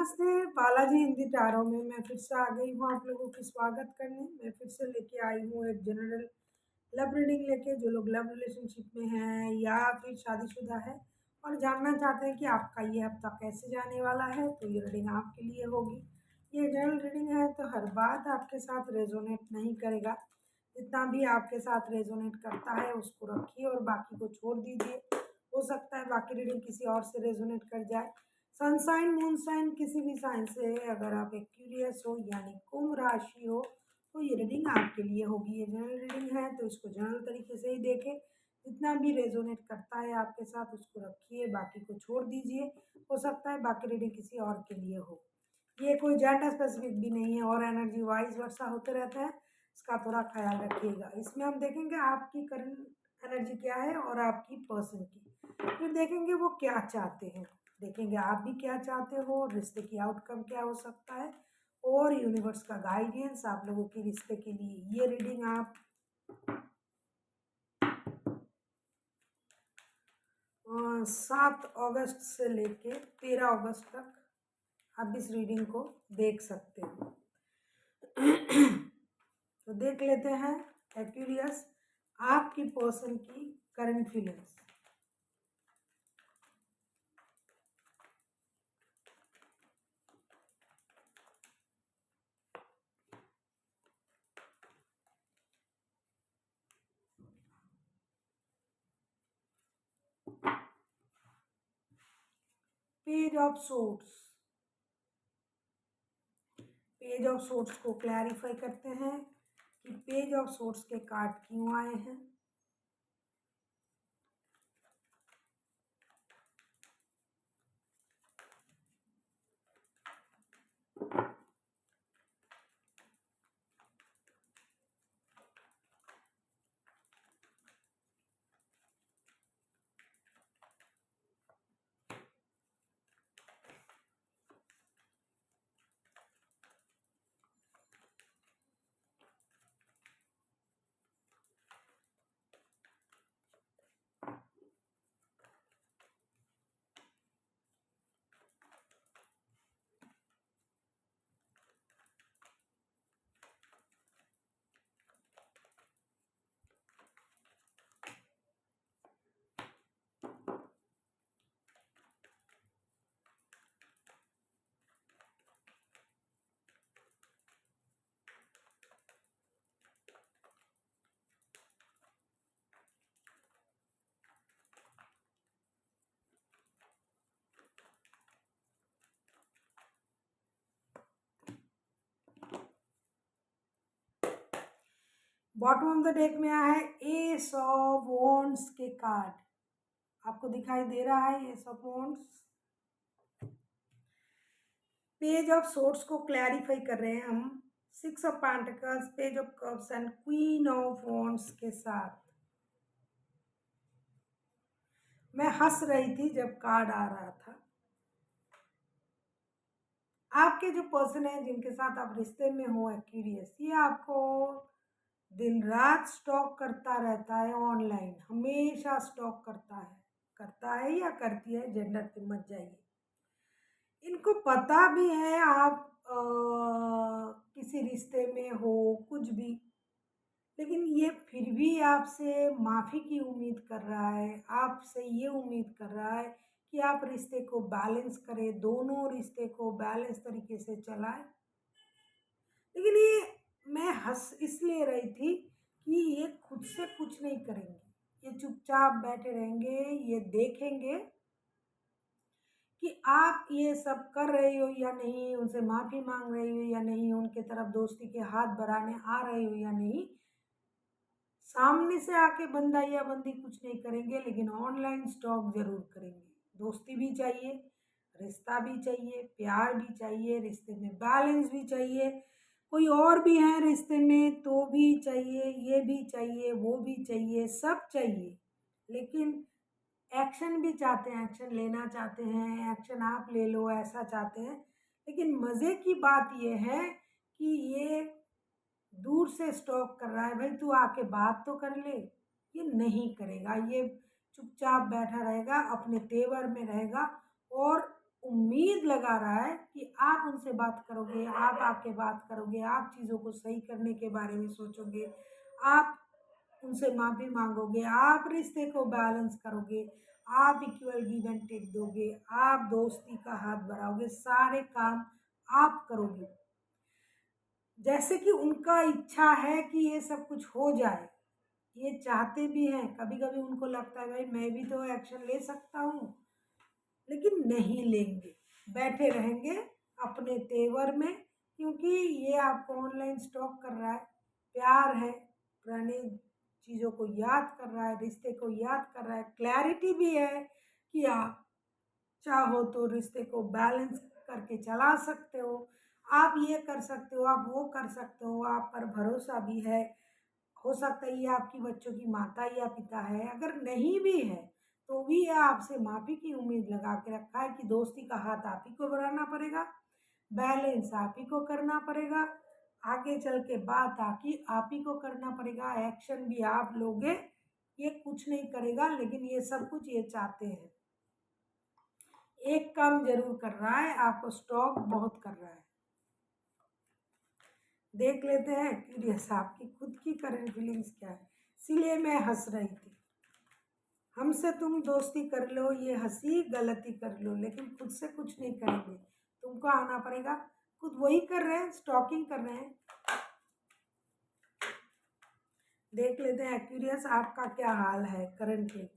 नमस्ते, बालाजी हिंदी टारो में मैं फिर से आ गई हूँ आप लोगों की स्वागत करने। मैं फिर से लेके आई हूँ एक जनरल लव रीडिंग लेके। जो लोग लव रिलेशनशिप में हैं या फिर शादीशुदा है और जानना चाहते हैं कि आपका ये हफ्ता कैसे जाने वाला है, तो ये रीडिंग आपके लिए होगी। ये जनरल रीडिंग है तो हर बात आपके साथ रेजोनेट नहीं करेगा। जितना भी आपके साथ रेजोनेट करता है उसको रखिए और बाकी को छोड़ दीजिए। हो सकता है बाकी रीडिंग किसी और से रेजोनेट कर जाए। सनसाइन मून साइन किसी भी साइन से अगर आप एक्यूरियस हो यानी कुंभ राशि हो तो ये रीडिंग आपके लिए होगी। ये जनरल रीडिंग है तो इसको जनरल तरीके से ही देखें। जितना भी रेजोनेट करता है आपके साथ उसको रखिए, बाकी को छोड़ दीजिए। हो सकता है बाकी रीडिंग किसी और के लिए हो। ये कोई जेंडर स्पेसिफिक भी नहीं है और एनर्जी वाइज वर्षा होते रहता है, इसका थोड़ा ख्याल रखिएगा। इसमें हम देखेंगे आपकी करंट एनर्जी क्या है और आपकी पर्सन की, फिर देखेंगे वो क्या चाहते हैं, देखेंगे आप भी क्या चाहते हो, रिश्ते की आउटकम क्या हो सकता है और यूनिवर्स का गाइडेंस आप लोगों के रिश्ते के लिए। ये रीडिंग आप 7 अगस्त से लेके 13 अगस्त तक आप इस रीडिंग को देख सकते हो। तो देख लेते हैं एक्यूरियस आपकी पर्सन की current feelings. Page of swords, page of swords को क्लैरिफाई करते हैं कि पेज ऑफ सोर्ड्स के कार्ड क्यों आए हैं। बॉटम ऑफ द डेक में आया है एस ऑफ वॉन्ड्स के कार्ड, आपको दिखाई दे रहा है S of wands. Page of swords को क्लैरिफाई कर रहे हैं हम 6 of pentacles, page of cups and queen of wands के साथ। मैं हंस रही थी जब कार्ड आ रहा था। आपके जो पर्सन है जिनके साथ आप रिश्ते में हो एक्यूरियस, ये आपको दिन रात स्टॉक करता रहता है, ऑनलाइन हमेशा स्टॉक करता है या करती है, जेंडर पे मत जाइए। इनको पता भी है आप किसी रिश्ते में हो कुछ भी, लेकिन ये फिर भी आपसे माफ़ी की उम्मीद कर रहा है, आपसे ये उम्मीद कर रहा है कि आप रिश्ते को बैलेंस करें, दोनों रिश्ते को बैलेंस तरीके से चलाएं। लेकिन ये मैं हंस इसलिए रही थी कि ये खुद से कुछ नहीं करेंगे, ये चुपचाप बैठे रहेंगे, ये देखेंगे कि आप ये सब कर रहे हो या नहीं, उनसे माफ़ी मांग रहे हो या नहीं, उनके तरफ दोस्ती के हाथ बढ़ाने आ रहे हो या नहीं। सामने से आके बंदा या बंदी कुछ नहीं करेंगे, लेकिन ऑनलाइन स्टॉक जरूर करेंगे। दोस्ती भी चाहिए, रिश्ता भी चाहिए, प्यार भी चाहिए, रिश्ते में बैलेंस भी चाहिए, कोई और भी है रिश्ते में तो भी चाहिए, ये भी चाहिए, वो भी चाहिए, सब चाहिए। लेकिन एक्शन भी चाहते हैं, एक्शन लेना चाहते हैं, एक्शन आप ले लो ऐसा चाहते हैं। लेकिन मज़े की बात ये है कि ये दूर से स्टॉक कर रहा है, भाई तू आके बात तो कर ले, ये नहीं करेगा। ये चुपचाप बैठा रहेगा, अपने तेवर में रहेगा और उम्मीद लगा रहा है कि आप उनसे बात करोगे, आप आके बात करोगे, आप चीज़ों को सही करने के बारे में सोचोगे, आप उनसे माफ़ी माँगोगे, आप रिश्ते को बैलेंस करोगे, आप इक्वल गिव एंड टेक दोगे, आप दोस्ती का हाथ बढ़ाओगे, सारे काम आप करोगे। जैसे कि उनका इच्छा है कि ये सब कुछ हो जाए, ये चाहते भी हैं, कभी-कभी उनको लगता है भाई मैं भी तो एक्शन ले सकता हूँ, लेकिन नहीं लेंगे, बैठे रहेंगे अपने तेवर में, क्योंकि ये आपको ऑनलाइन स्टॉक कर रहा है, प्यार है, पुरानी चीज़ों को याद कर रहा है, रिश्ते को याद कर रहा है, क्लैरिटी भी है कि आप चाहो तो रिश्ते को बैलेंस करके चला सकते हो, आप ये कर सकते हो, आप वो कर सकते हो, आप पर भरोसा भी है। हो सकता है ये आपकी बच्चों की माता या पिता है, अगर नहीं भी है तो भी ये आपसे माफ़ी की उम्मीद लगा के रखा है कि दोस्ती का हाथ आप ही को बढ़ाना पड़ेगा, बैलेंस आप ही को करना पड़ेगा, आगे चल के बात आप ही को करना पड़ेगा, एक्शन भी आप लोगे, ये कुछ नहीं करेगा, लेकिन ये सब कुछ ये चाहते हैं। एक काम जरूर कर रहा है, आपको स्टॉक बहुत कर रहा है। देख लेते हैं क्यूरियस आपकी खुद की करंट फीलिंग्स क्या है। इसीलिए मैं हंस रही थी। हमसे तुम दोस्ती कर लो, ये हंसी गलती कर लो, लेकिन खुद से कुछ नहीं करेंगे, तुमको आना पड़ेगा। खुद वही कर रहे हैं, स्टॉकिंग कर रहे हैं। देख लेते हैं क्यूरियस आपका क्या हाल है करंटली।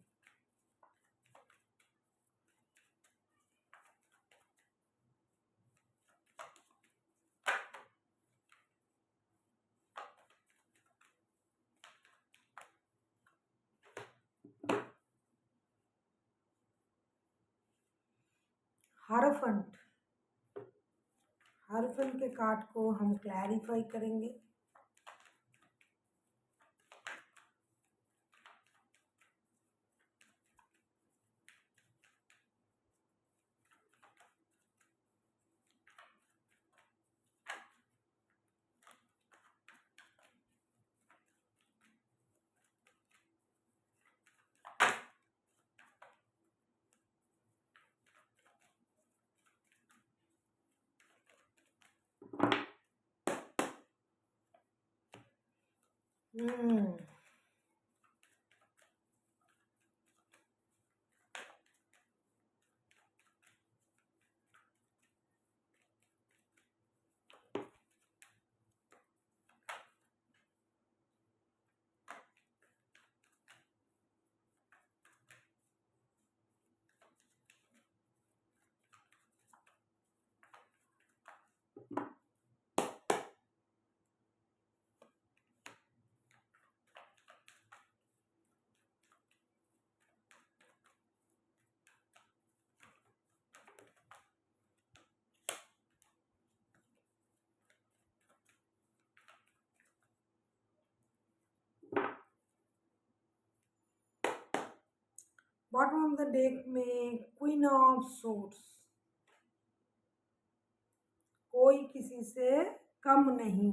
हरफंट, हरफंट के कार्ड को हम क्लैरिफाई करेंगे। हम्म बॉटम ऑफ द डेक में क्वीन ऑफ सोर्ड्स, कोई किसी से कम नहीं।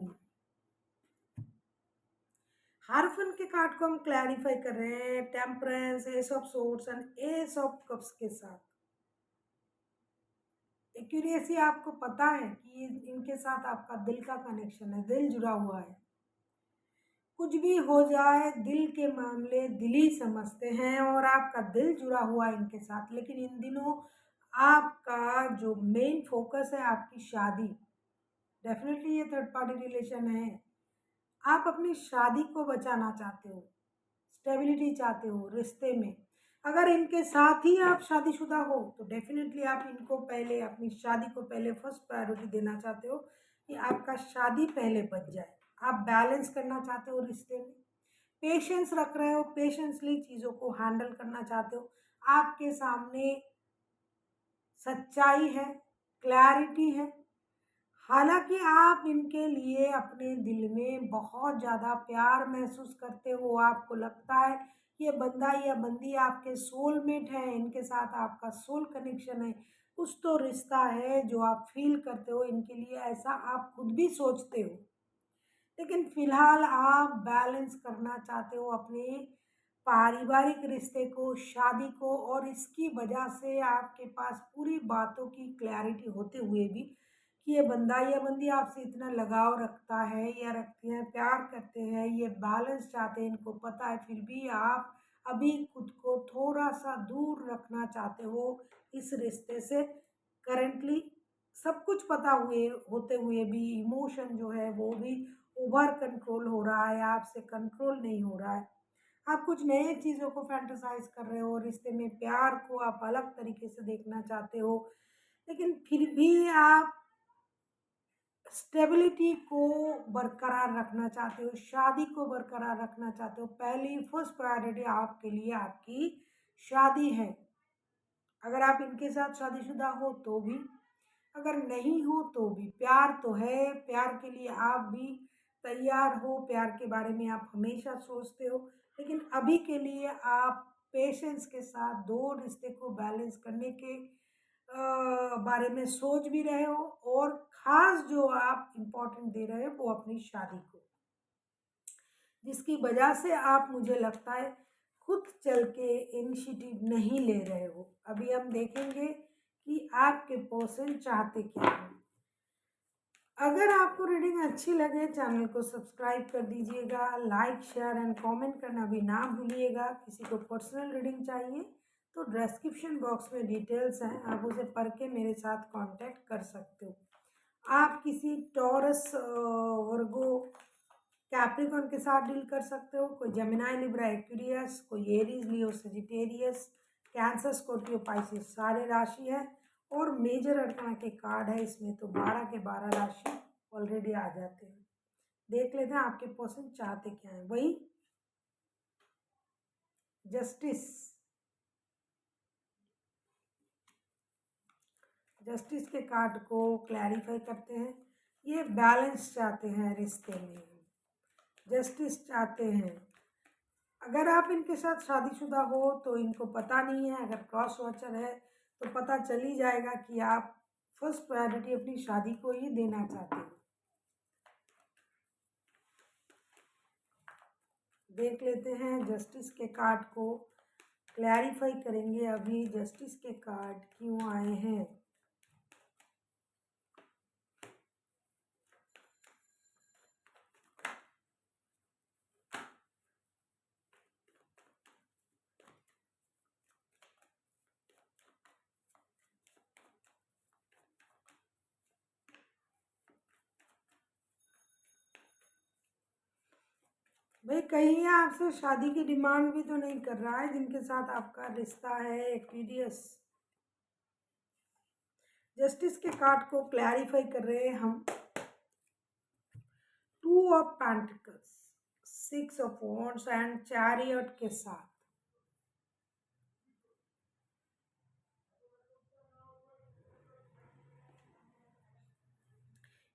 हारफन के कार्ड को हम क्लैरिफाई कर रहे हैं temperance, S of swords and S of cups के साथ। एक्यूरेसी आपको पता है कि इनके साथ आपका दिल का कनेक्शन है, दिल जुड़ा हुआ है। कुछ भी हो जाए दिल के मामले दिल ही समझते हैं, और आपका दिल जुड़ा हुआ है इनके साथ। लेकिन इन दिनों आपका जो मेन फोकस है आपकी शादी, डेफिनेटली ये थर्ड पार्टी रिलेशन है। आप अपनी शादी को बचाना चाहते हो, स्टेबिलिटी चाहते हो रिश्ते में। अगर इनके साथ ही आप शादीशुदा हो तो डेफिनेटली आप इनको पहले, अपनी शादी को पहले फर्स्ट प्रायोरिटी देना चाहते हो कि आपका शादी पहले बच जाए। आप बैलेंस करना चाहते हो रिश्ते में, पेशेंस रख रहे हो, पेशेंसली चीज़ों को हैंडल करना चाहते हो। आपके सामने सच्चाई है, क्लैरिटी है। हालांकि आप इनके लिए अपने दिल में बहुत ज़्यादा प्यार महसूस करते हो, आपको लगता है ये बंदा या बंदी आपके सोलमेट है, इनके साथ आपका सोल कनेक्शन है, कुछ तो रिश्ता है जो आप फील करते हो इनके लिए, ऐसा आप खुद भी सोचते हो। लेकिन फिलहाल आप बैलेंस करना चाहते हो अपने पारिवारिक रिश्ते को, शादी को, और इसकी वजह से आपके पास पूरी बातों की क्लैरिटी होते हुए भी कि ये बंदा या बंदी आपसे इतना लगाव रखता है या रखते हैं, प्यार करते हैं, ये बैलेंस चाहते हैं, इनको पता है, फिर भी आप अभी खुद को थोड़ा सा दूर रखना चाहते हो इस रिश्ते से। करंटली सब कुछ पता हुए होते हुए भी इमोशन जो है वो भी ओवर कंट्रोल हो रहा है, आपसे कंट्रोल नहीं हो रहा है। आप कुछ नए चीज़ों को फैंटेसाइज कर रहे हो, रिश्ते में प्यार को आप अलग तरीके से देखना चाहते हो, लेकिन फिर भी आप स्टेबिलिटी को बरकरार रखना चाहते हो, शादी को बरकरार रखना चाहते हो। पहली फर्स्ट प्रायोरिटी आपके लिए आपकी शादी है। अगर आप इनके साथ शादीशुदा हो तो भी, अगर नहीं हो तो भी, प्यार तो है, प्यार के लिए आप भी तैयार हो, प्यार के बारे में आप हमेशा सोचते हो, लेकिन अभी के लिए आप पेशेंस के साथ दो रिश्ते को बैलेंस करने के बारे में सोच भी रहे हो, और ख़ास जो आप इम्पोर्टेंट दे रहे हो वो अपनी शादी को, जिसकी वजह से आप मुझे लगता है खुद चल के इनिशिएटिव नहीं ले रहे हो। अभी हम देखेंगे कि आपके पर्सन चाहते क्या हैं। अगर आपको रीडिंग अच्छी लगे चैनल को सब्सक्राइब कर दीजिएगा, लाइक शेयर एंड कमेंट करना भी ना भूलिएगा। किसी को पर्सनल रीडिंग चाहिए तो डिस्क्रिप्शन बॉक्स में डिटेल्स हैं, आप उसे पढ़ के मेरे साथ कांटेक्ट कर सकते हो। आप किसी टॉरस, वर्गो, कैप्रिकॉन के साथ डील कर सकते हो, कोई जेमिनाई, लिब्रा, एक्वेरियस, कोई एरीज, लियो, सजिटेरियस, कैंसर, स्कॉर्पियो, पाइसिस सारे राशि है, और मेजर अर्थना के कार्ड है इसमें, तो 12 के 12 राशि ऑलरेडी आ जाते हैं। देख लेते हैं आपके पर्सन चाहते क्या है। वही जस्टिस, जस्टिस के कार्ड को क्लैरिफाई करते हैं। ये बैलेंस चाहते हैं रिश्ते में, जस्टिस चाहते हैं। अगर आप इनके साथ शादीशुदा हो तो इनको पता नहीं है, अगर क्रॉस वॉचर है तो पता चल ही जाएगा कि आप फर्स्ट प्रायोरिटी अपनी शादी को ही देना चाहते हो। देख लेते हैं जस्टिस के कार्ड को, क्लैरिफाई करेंगे अभी जस्टिस के कार्ड क्यों आए हैं। भाई कहीं आपसे शादी की डिमांड भी तो नहीं कर रहा है जिनके साथ आपका रिश्ता है, एक्वेरियस। जस्टिस के कार्ड को क्लैरिफाई कर रहे हैं हम। 2 of pentacles, 6 of wands and chariot के साथ।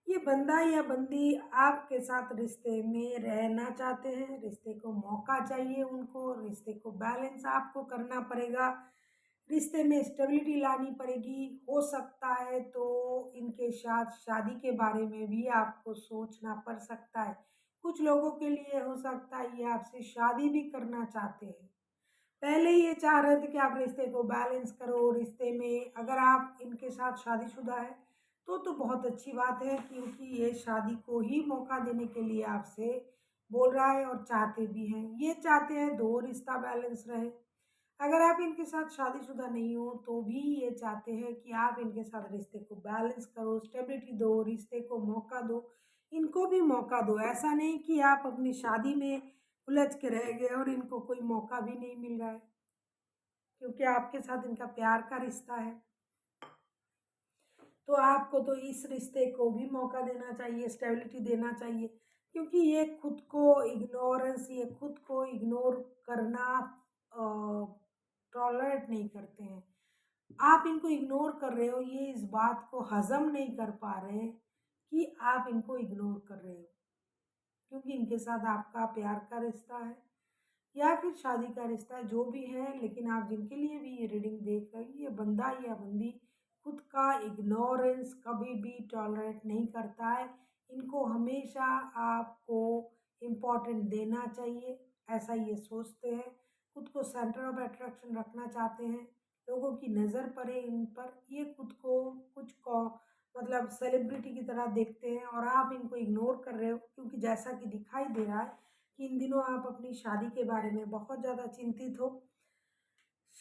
ये बंदा या बंदी आपके साथ रिश्ते में रहना चाहते हैं, रिश्ते को मौका चाहिए उनको, रिश्ते को बैलेंस आपको करना पड़ेगा, रिश्ते में स्टेबिलिटी लानी पड़ेगी। हो सकता है तो इनके साथ शादी के बारे में भी आपको सोचना पड़ सकता है। कुछ लोगों के लिए हो सकता है ये आपसे शादी भी करना चाहते हैं, पहले ये चाह रहे थे कि आप रिश्ते को बैलेंस करो। रिश्ते में अगर आप इनके साथ शादीशुदा है तो बहुत अच्छी बात है, क्योंकि ये शादी को ही मौका देने के लिए आपसे बोल रहा है और चाहते भी हैं। ये चाहते हैं दो रिश्ता बैलेंस रहे। अगर आप इनके साथ शादीशुदा नहीं हो तो भी ये चाहते हैं कि आप इनके साथ रिश्ते को बैलेंस करो, स्टेबिलिटी दो, रिश्ते को मौका दो, इनको भी मौका दो। ऐसा नहीं कि आप अपनी शादी में उलझ के रह गए और इनको कोई मौका भी नहीं मिल रहा है, क्योंकि आपके साथ इनका प्यार का रिश्ता है। तो आपको तो इस रिश्ते को भी मौका देना चाहिए, स्टेबिलिटी देना चाहिए, क्योंकि ये खुद को इग्नोरेंस, ये खुद को इग्नोर करना टॉलरेट नहीं करते हैं। आप इनको इग्नोर कर रहे हो, ये इस बात को हजम नहीं कर पा रहे कि आप इनको इग्नोर कर रहे हो, क्योंकि इनके साथ आपका प्यार का रिश्ता है या फिर शादी का रिश्ता है, जो भी है। लेकिन आप जिनके लिए भी ये रीडिंग देख रहे हैं, ये बंदा या बंदी खुद का इग्नोरेंस कभी भी टॉलरेट नहीं करता है। इनको हमेशा आपको इम्पोर्टेंट देना चाहिए, ऐसा ये सोचते हैं। खुद को सेंटर ऑफ अट्रैक्शन रखना चाहते हैं, लोगों की नज़र पड़े इन पर, ये खुद को कुछ को मतलब सेलिब्रिटी की तरह देखते हैं और आप इनको इग्नोर कर रहे हो, क्योंकि जैसा कि दिखाई दे रहा है कि इन दिनों आप अपनी शादी के बारे में बहुत ज़्यादा चिंतित हो,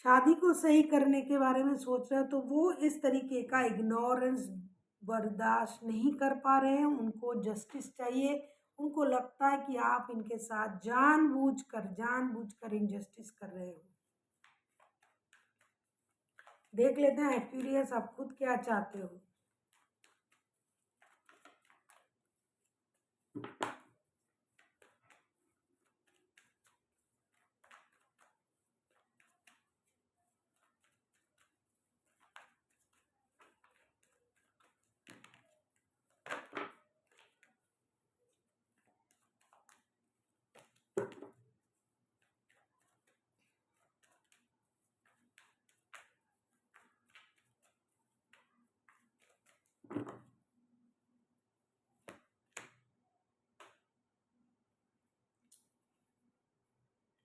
शादी को सही करने के बारे में सोच रहे हैं, तो वो इस तरीके का इग्नोरेंस बर्दाश्त नहीं कर पा रहे हैं, उनको जस्टिस चाहिए। उनको लगता है कि आप इनके साथ जानबूझकर इनजस्टिस कर रहे हो। देख लेते हैं एक्यूरियस आप खुद क्या चाहते हो।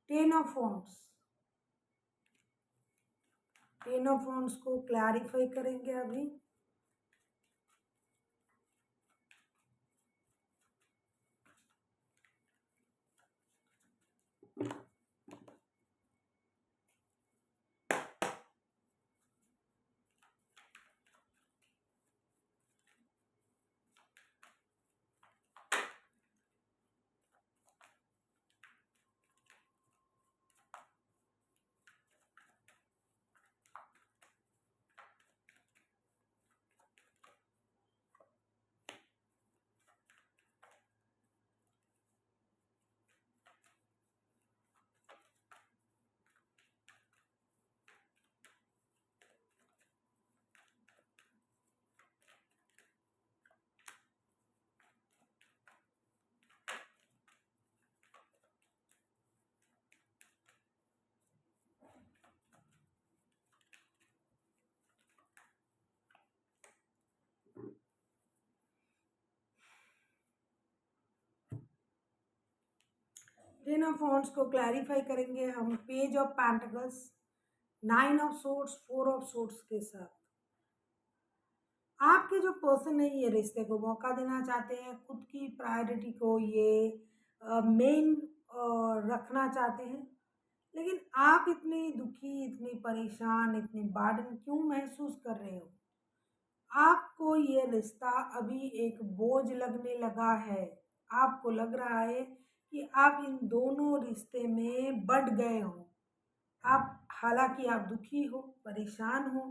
Ten of wands, ten of wands को क्लैरिफाई करेंगे अभी। टेन ऑफ वॉन्ड्स को क्लैरिफाई करेंगे हम page of pentacles, nine of swords, four of swords के साथ। आपके जो पर्सन है ये रिश्ते को मौका देना चाहते हैं, खुद की प्रायोरिटी को ये मेन रखना चाहते हैं, लेकिन आप इतनी दुखी, इतनी परेशान, इतनी बर्डन क्यों महसूस कर रहे हो? आपको ये रिश्ता अभी एक बोझ लगने लगा है। आपको लग रहा है कि आप इन दोनों रिश्ते में बँट गए हो। आप हालाँकि आप दुखी हो, परेशान हो,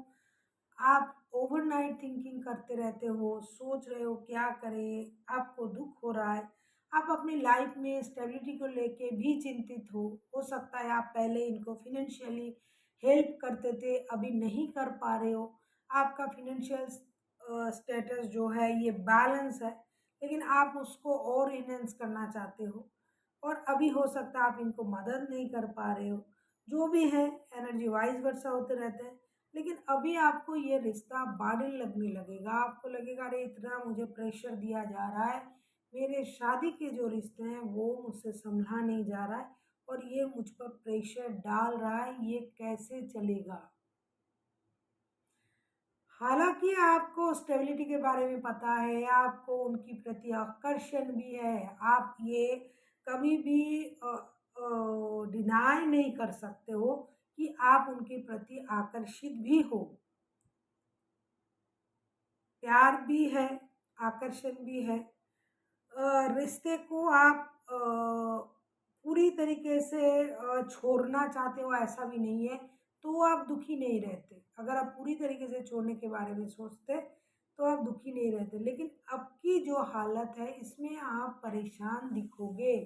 आप ओवरनाइट थिंकिंग करते रहते हो, सोच रहे हो क्या करें, आपको दुःख हो रहा है। आप अपनी लाइफ में स्टेबिलिटी को लेके भी चिंतित हो। हो सकता है आप पहले इनको फ़ाइनेंशियली हेल्प करते थे, अभी नहीं कर पा रहे हो। आपका फ़ाइनेंशियल स्टेटस जो है ये बैलेंस है, लेकिन आप उसको और एनहांस करना चाहते हो और अभी हो सकता है आप इनको मदद नहीं कर पा रहे हो। जो भी है एनर्जी वाइज़ वर्सा होते रहते हैं। लेकिन अभी आपको ये रिश्ता बर्डन लगने लगेगा, आपको लगेगा अरे इतना मुझे प्रेशर दिया जा रहा है, मेरे शादी के जो रिश्ते हैं वो मुझसे सँभला नहीं जा रहा है और ये मुझ पर प्रेशर डाल रहा है, ये कैसे चलेगा? हालाँकि आपको स्टेबिलिटी के बारे में पता है, आपको उनकी प्रति आकर्षण भी है, आप ये कभी भी डिनाई नहीं कर सकते हो कि आप उनके प्रति आकर्षित भी हो। प्यार भी है, आकर्षण भी है। रिश्ते को आप पूरी तरीके से छोड़ना चाहते हो ऐसा भी नहीं है, तो आप दुखी नहीं रहते। अगर आप पूरी तरीके से छोड़ने के बारे में सोचते, तो आप दुखी नहीं रहते। लेकिन अब की जो हालत है इसमें आप परेशान दिखोगे,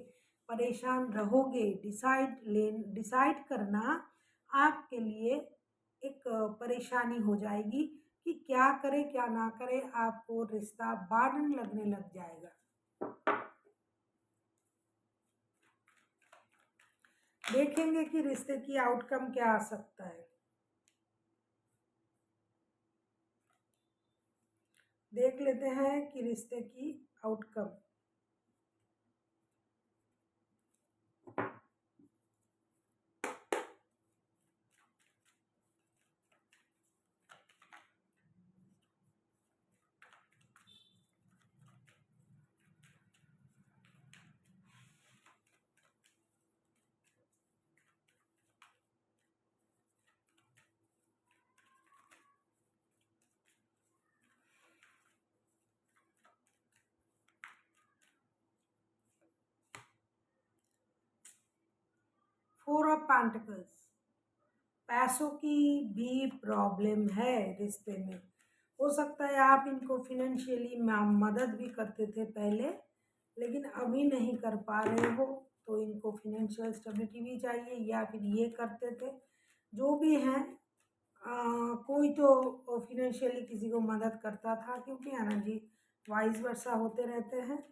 परेशान रहोगे। डिसाइड करना आपके लिए एक परेशानी हो जाएगी कि क्या करें, क्या ना करें, आपको रिश्ता बर्डन लगने लग जाएगा। देखेंगे कि रिश्ते की आउटकम क्या आ सकता है। देख लेते हैं कि रिश्ते की आउटकम। फोर ऑफ पेंटिकल्स, पैसों की भी प्रॉब्लम है रिश्ते में। हो सकता है आप इनको फिनेंशियली मदद भी करते थे पहले, लेकिन अभी नहीं कर पा रहे हो, तो इनको फिनेंशियल स्टेबिलिटी भी चाहिए, या फिर ये करते थे जो भी हैं। कोई तो फिनेंशियली किसी को मदद करता था, क्योंकि एनर्जी वाइस वर्सा होते रहते हैं।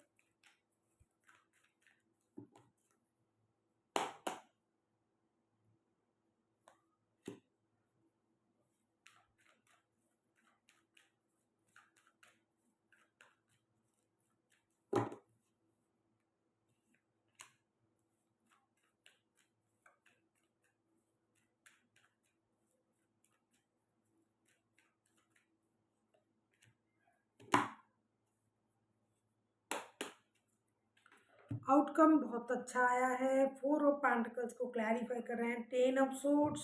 आउटकम बहुत अच्छा आया है। फोर ऑफ पेंटिकल्स को क्लैरिफाई कर रहे हैं, ten of swords,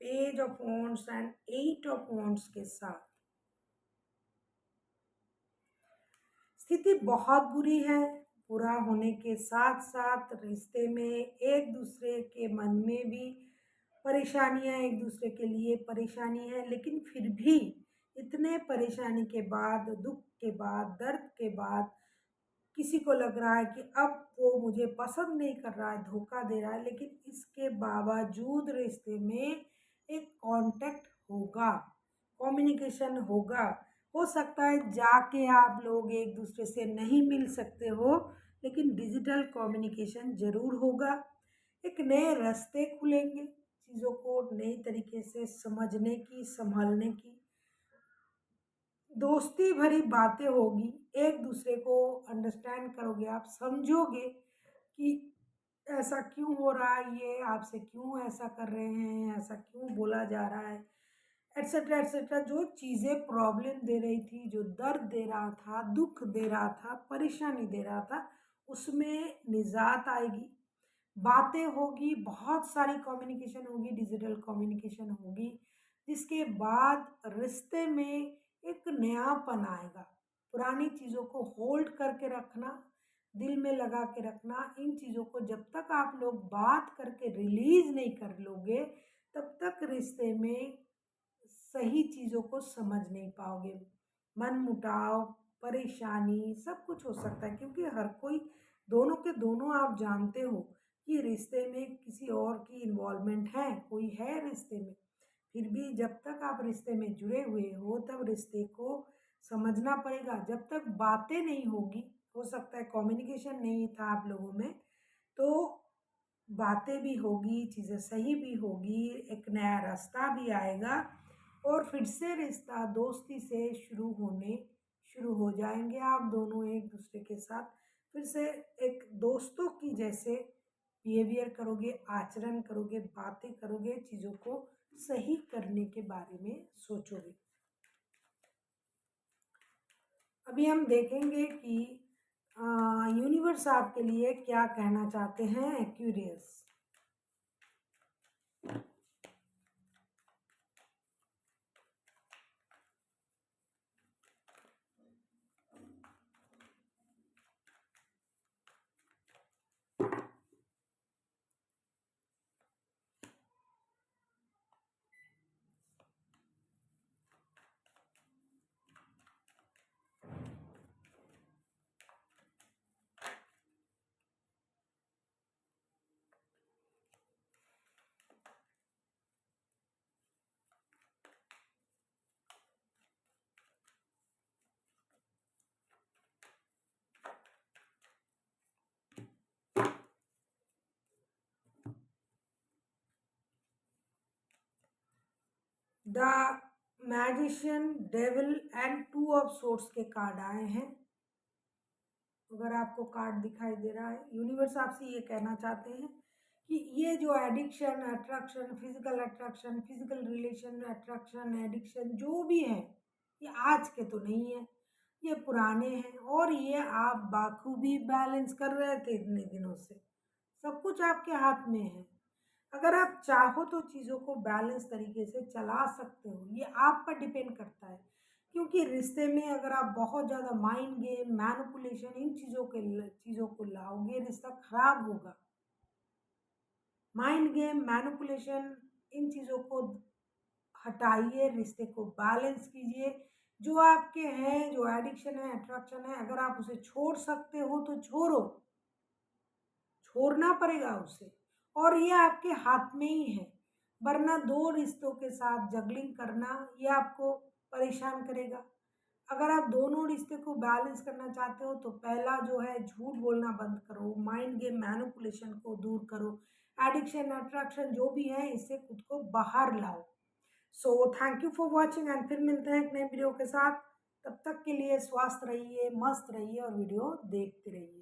page of wands and eight of wands के साथ। स्थिति बहुत बुरी है। बुरा होने के साथ साथ रिश्ते में एक दूसरे के मन में भी परेशानियां, एक दूसरे के लिए परेशानी है, लेकिन फिर भी इतने परेशानी के बाद, दुख के बाद, दर्द के बाद किसी को लग रहा है कि अब वो मुझे पसंद नहीं कर रहा है, धोखा दे रहा है, लेकिन इसके बावजूद रिश्ते में एक कांटेक्ट होगा, कम्युनिकेशन होगा। हो सकता है जाके आप लोग एक दूसरे से नहीं मिल सकते हो, लेकिन डिजिटल कम्युनिकेशन जरूर होगा। एक नए रास्ते खुलेंगे, चीज़ों को नई तरीके से समझने की, संभालने की। दोस्ती भरी बातें होगी, एक दूसरे को अंडरस्टैंड करोगे, आप समझोगे कि ऐसा क्यों हो रहा है, ये आपसे क्यों ऐसा कर रहे हैं, ऐसा क्यों बोला जा रहा है, एट्सेट्रा एट्सेट्रा। जो चीज़ें प्रॉब्लम दे रही थी, जो दर्द दे रहा था, दुख दे रहा था, परेशानी दे रहा था, उसमें निजात आएगी। बातें होगी, बहुत सारी कम्युनिकेशन होगी, डिजिटल कम्युनिकेशन होगी, जिसके बाद रिश्ते में एक नयापन आएगा। पुरानी चीज़ों को होल्ड करके रखना, दिल में लगा के रखना, इन चीज़ों को जब तक आप लोग बात करके रिलीज नहीं कर लोगे, तब तक रिश्ते में सही चीज़ों को समझ नहीं पाओगे। मन मुटाव, परेशानी, सब कुछ हो सकता है, क्योंकि हर कोई, दोनों के दोनों आप जानते हो कि रिश्ते में किसी और की इन्वॉल्वमेंट है, कोई है रिश्ते में। फिर भी जब तक आप रिश्ते में जुड़े हुए हो, तब रिश्ते को समझना पड़ेगा। जब तक बातें नहीं होगी, हो सकता है कम्युनिकेशन नहीं था आप लोगों में, तो बातें भी होगी, चीज़ें सही भी होगी, एक नया रास्ता भी आएगा, और फिर से रिश्ता दोस्ती से शुरू हो जाएंगे। आप दोनों एक दूसरे के साथ फिर से एक दोस्तों की जैसे बिहेवियर करोगे, आचरण करोगे, बातें करोगे, चीज़ों को सही करने के बारे में सोचोगे। अभी हम देखेंगे कि यूनिवर्स आपके लिए क्या कहना चाहते हैं। Aquarius, the magician, devil and two of swords के कार्ड आए हैं। अगर आपको कार्ड दिखाई दे रहा है, यूनिवर्स आपसे ये कहना चाहते हैं कि ये जो addiction, attraction, physical relation, attraction, addiction जो भी है, ये आज के तो नहीं है, ये पुराने हैं, और ये आप बाखूबी बैलेंस कर रहे थे इतने दिनों से। सब कुछ आपके हाथ में है। अगर आप चाहो तो चीज़ों को बैलेंस तरीके से चला सकते हो, ये आप पर डिपेंड करता है। क्योंकि रिश्ते में अगर आप बहुत ज़्यादा माइंड गेम, मैनिपुलेशन, इन चीज़ों को लाओगे, रिश्ता खराब होगा। माइंड गेम, मैनिपुलेशन, इन चीज़ों को हटाइए, रिश्ते को बैलेंस कीजिए। जो आपके हैं, जो एडिक्शन है, अट्रैक्शन है, अगर आप उसे छोड़ सकते हो तो छोड़ो, छोड़ना पड़ेगा उसे, और ये आपके हाथ में ही है। वरना दो रिश्तों के साथ जगलिंग करना ये आपको परेशान करेगा। अगर आप दोनों रिश्ते को बैलेंस करना चाहते हो तो पहला जो है, झूठ बोलना बंद करो, माइंड गेम मैनिपुलेशन को दूर करो, एडिक्शन अट्रैक्शन जो भी है इससे खुद को बाहर लाओ। So thank you for watching, and फिर मिलते हैं एक नए वीडियो के साथ। तब तक के लिए स्वस्थ रहिए, मस्त रहिए और वीडियो देखते रहिए।